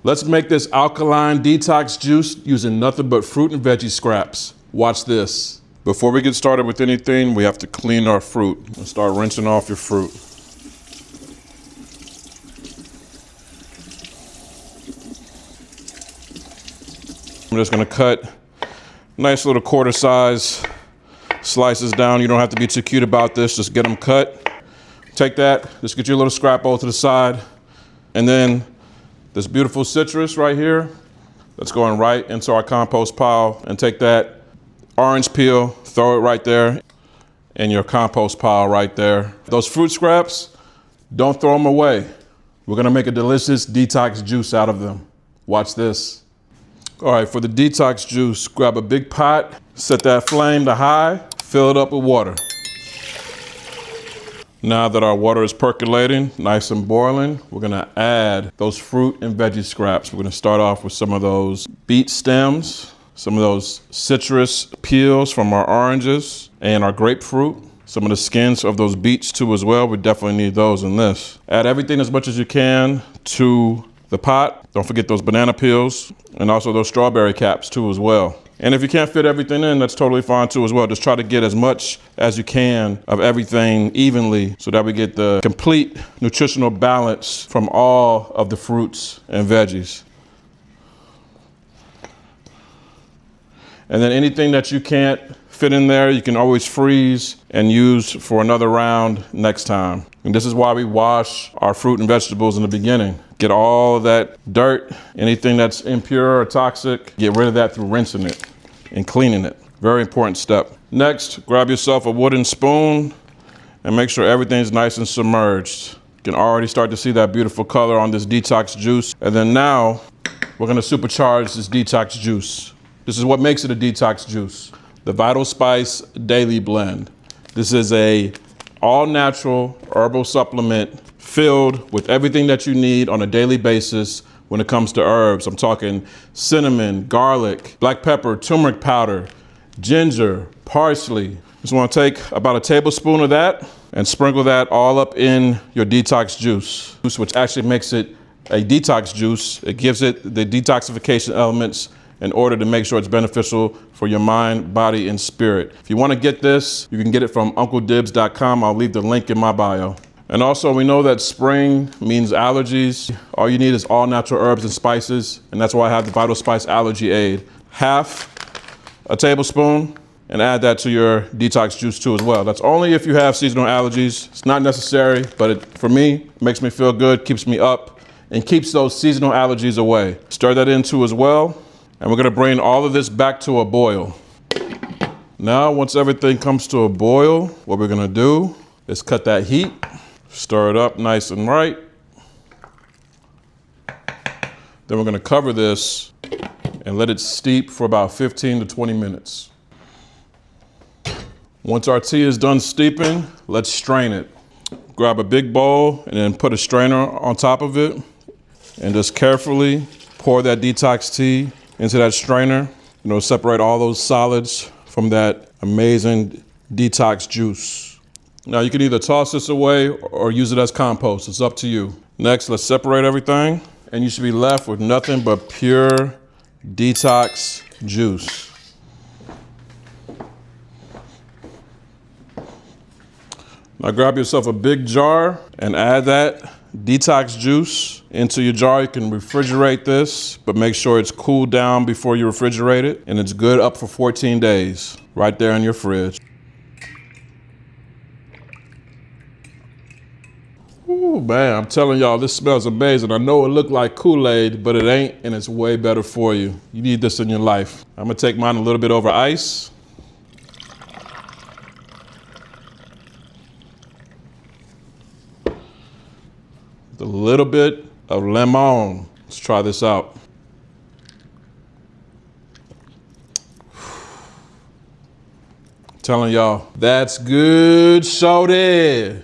Let's make this alkaline detox juice using nothing but fruit and veggie scraps. Watch this. Before we get started with anything, we have to clean our fruit and start rinsing off your fruit. I'm just gonna cut nice little quarter size slices down. You don't have to be too cute about this, just get them cut. Take that, just get your little scrap bowl to the side. And then this beautiful citrus right here, that's going right into our compost pile. And take that orange peel, throw it right there in your compost pile right there. Those fruit scraps, don't throw them away. We're gonna make a delicious detox juice out of them. Watch this. All right, for the detox juice, grab a big pot, set that flame to high, fill it up with water. Now that our water is percolating, nice and boiling, we're gonna add those fruit and veggie scraps. We're gonna start off with some of those beet stems, some of those citrus peels from our oranges and our grapefruit, some of the skins of those beets too as well. We definitely need those in this. Add everything as much as you can to the pot. Don't forget those banana peels and also those strawberry caps too as well. And if you can't fit everything in, that's totally fine too as well. Just try to get as much as you can of everything evenly so that we get the complete nutritional balance from all of the fruits and veggies. And then anything that you can't fit in there, you can always freeze and use for another round next time. And this is why we wash our fruit and vegetables in the beginning. Get all of that dirt, anything that's impure or toxic, get rid of that through rinsing it and cleaning it. Very important step. Next, grab yourself a wooden spoon and make sure everything's nice and submerged. You can already start to see that beautiful color on this detox juice. And then now, we're gonna supercharge this detox juice. This is what makes it a detox juice. The Vital Spice Daily Blend. This is a all-natural herbal supplement filled with everything that you need on a daily basis when it comes to herbs. I'm talking cinnamon, garlic, black pepper, turmeric powder, ginger, parsley. Just want to take about a tablespoon of that and sprinkle that all up in your detox juice, which actually makes it a detox juice. It gives it the detoxification elements in order to make sure it's beneficial for your mind, body, and spirit. If you want to get this, you can get it from UncleDibs.com. I'll leave the link in my bio. And also, we know that spring means allergies. All you need is all natural herbs and spices, and that's why I have the Vital Spice Allergy Aid. Half a tablespoon, and add that to your detox juice too as well. That's only if you have seasonal allergies. It's not necessary, but for me, it makes me feel good, keeps me up, and keeps those seasonal allergies away. Stir that in too as well. And we're gonna bring all of this back to a boil. Now, once everything comes to a boil, what we're gonna do is cut that heat, stir it up nice and right. Then we're gonna cover this and let it steep for about 15 to 20 minutes. Once our tea is done steeping, let's strain it. Grab a big bowl and then put a strainer on top of it and just carefully pour that detox tea into that strainer. Separate all those solids from that amazing detox juice. Now you can either toss this away or use it as compost. It's up to you. Next, let's separate everything and you should be left with nothing but pure detox juice. Now grab yourself a big jar and add that detox juice into your jar. You can refrigerate this, but make sure it's cooled down before you refrigerate it, and it's good up for 14 days, right there in your fridge. Ooh, man, I'm telling y'all, this smells amazing. I know it looked like Kool-Aid, but it ain't, and it's way better for you. You need this in your life. I'm gonna take mine a little bit over ice. A little bit of lemon. Let's try this out. Telling y'all, that's good shorty.